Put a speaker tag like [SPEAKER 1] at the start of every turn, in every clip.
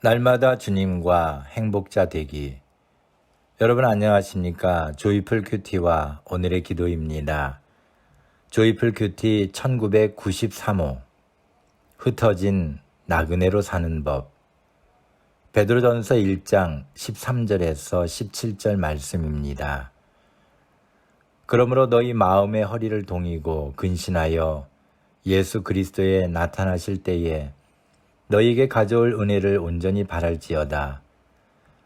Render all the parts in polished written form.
[SPEAKER 1] 날마다 주님과 행복자 되기. 여러분 안녕하십니까? 조이풀 큐티와 오늘의 기도입니다. 조이풀 큐티 1993호 흩어진 나그네로 사는 법. 베드로전서 1장 13절에서 17절 말씀입니다. 그러므로 너희 마음의 허리를 동이고 근신하여 예수 그리스도에 나타나실 때에 너희에게 가져올 은혜를 온전히 바랄지어다.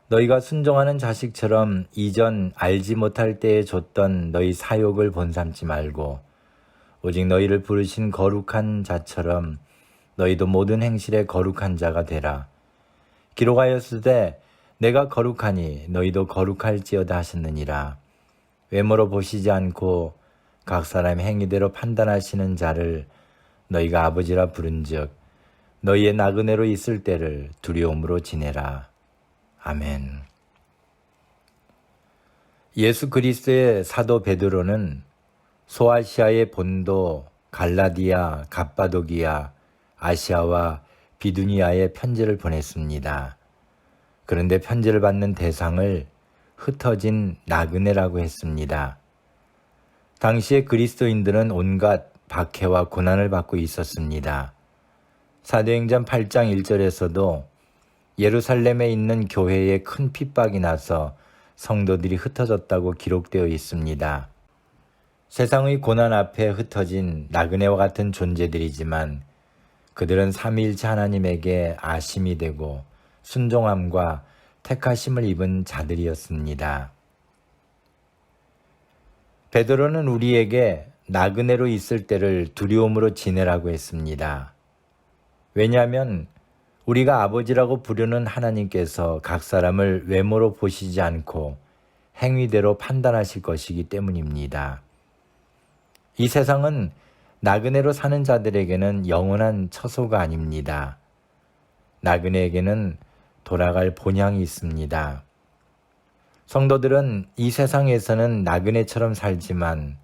[SPEAKER 1] 너희가 순종하는 자식처럼 이전 알지 못할 때에 줬던 너희 사욕을 본삼지 말고 오직 너희를 부르신 거룩한 자처럼 너희도 모든 행실에 거룩한 자가 되라. 기록하였으되 내가 거룩하니 너희도 거룩할지어다 하셨느니라. 외모로 보시지 않고 각 사람 행위대로 판단하시는 자를 너희가 아버지라 부른즉 너희의 나그네로 있을 때를 두려움으로 지내라. 아멘. 예수 그리스도의 사도 베드로는 소아시아의 본도 갈라디아, 갑바도기아, 아시아와 비두니아에 편지를 보냈습니다. 그런데 편지를 받는 대상을 흩어진 나그네라고 했습니다. 당시의 그리스도인들은 온갖 박해와 고난을 받고 있었습니다. 사도행전 8장 1절에서도 예루살렘에 있는 교회에 큰 핍박이 나서 성도들이 흩어졌다고 기록되어 있습니다. 세상의 고난 앞에 흩어진 나그네와 같은 존재들이지만 그들은 삼위일체 하나님에게 아심이 되고 순종함과 택하심을 입은 자들이었습니다. 베드로는 우리에게 나그네로 있을 때를 두려움으로 지내라고 했습니다. 왜냐하면 우리가 아버지라고 부르는 하나님께서 각 사람을 외모로 보시지 않고 행위대로 판단하실 것이기 때문입니다. 이 세상은 나그네로 사는 자들에게는 영원한 처소가 아닙니다. 나그네에게는 돌아갈 본향이 있습니다. 성도들은 이 세상에서는 나그네처럼 살지만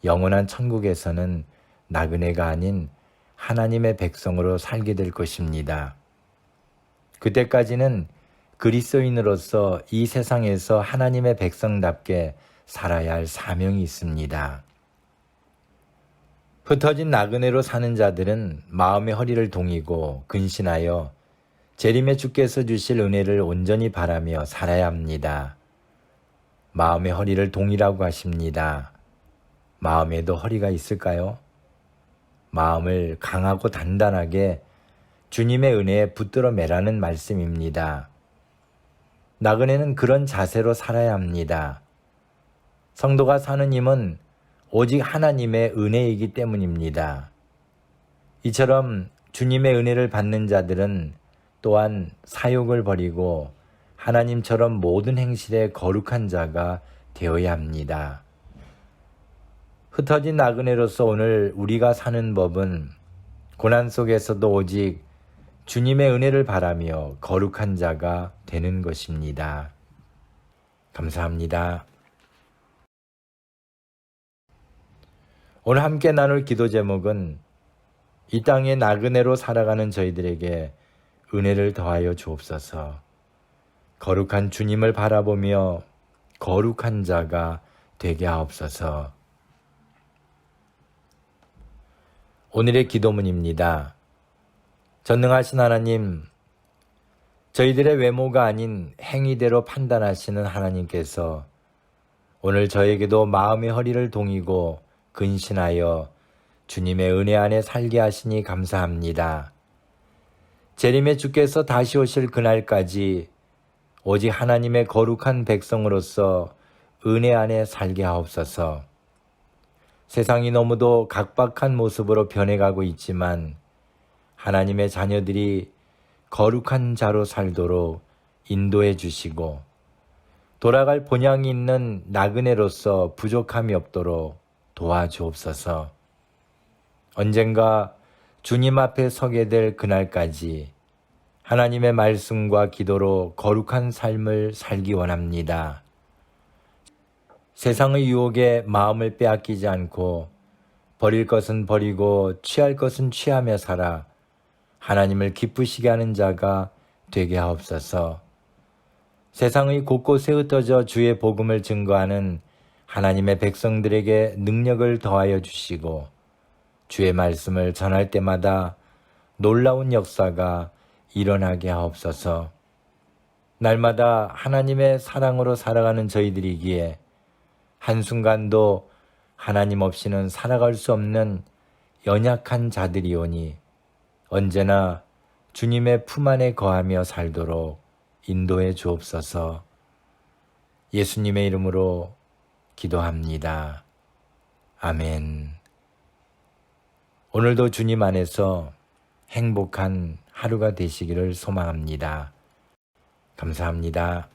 [SPEAKER 1] 영원한 천국에서는 나그네가 아닌 하나님의 백성으로 살게 될 것입니다. 그때까지는 그리스도인으로서 이 세상에서 하나님의 백성답게 살아야 할 사명이 있습니다. 흩어진 나그네로 사는 자들은 마음의 허리를 동이고 근신하여 재림의 주께서 주실 은혜를 온전히 바라며 살아야 합니다. 마음의 허리를 동이라고 하십니다. 마음에도 허리가 있을까요? 마음을 강하고 단단하게 주님의 은혜에 붙들어 매라는 말씀입니다. 나그네는 그런 자세로 살아야 합니다. 성도가 사는 힘은 오직 하나님의 은혜이기 때문입니다. 이처럼 주님의 은혜를 받는 자들은 또한 사욕을 버리고 하나님처럼 모든 행실에 거룩한 자가 되어야 합니다. 흩어진 나그네로서 오늘 우리가 사는 법은 고난 속에서도 오직 주님의 은혜를 바라며 거룩한 자가 되는 것입니다. 감사합니다. 오늘 함께 나눌 기도 제목은 이 땅에 나그네로 살아가는 저희들에게 은혜를 더하여 주옵소서. 거룩한 주님을 바라보며 거룩한 자가 되게 하옵소서. 오늘의 기도문입니다. 전능하신 하나님, 저희들의 외모가 아닌 행위대로 판단하시는 하나님께서 오늘 저에게도 마음의 허리를 동이고 근신하여 주님의 은혜 안에 살게 하시니 감사합니다. 재림의 주께서 다시 오실 그날까지 오직 하나님의 거룩한 백성으로서 은혜 안에 살게 하옵소서. 세상이 너무도 각박한 모습으로 변해가고 있지만 하나님의 자녀들이 거룩한 자로 살도록 인도해 주시고 돌아갈 본향이 있는 나그네로서 부족함이 없도록 도와주옵소서. 언젠가 주님 앞에 서게 될 그날까지 하나님의 말씀과 기도로 거룩한 삶을 살기 원합니다. 세상의 유혹에 마음을 빼앗기지 않고 버릴 것은 버리고 취할 것은 취하며 살아 하나님을 기쁘시게 하는 자가 되게 하옵소서. 세상의 곳곳에 흩어져 주의 복음을 증거하는 하나님의 백성들에게 능력을 더하여 주시고 주의 말씀을 전할 때마다 놀라운 역사가 일어나게 하옵소서. 날마다 하나님의 사랑으로 살아가는 저희들이기에 한순간도 하나님 없이는 살아갈 수 없는 연약한 자들이오니 언제나 주님의 품 안에 거하며 살도록 인도해 주옵소서. 예수님의 이름으로 기도합니다. 아멘. 오늘도 주님 안에서 행복한 하루가 되시기를 소망합니다. 감사합니다.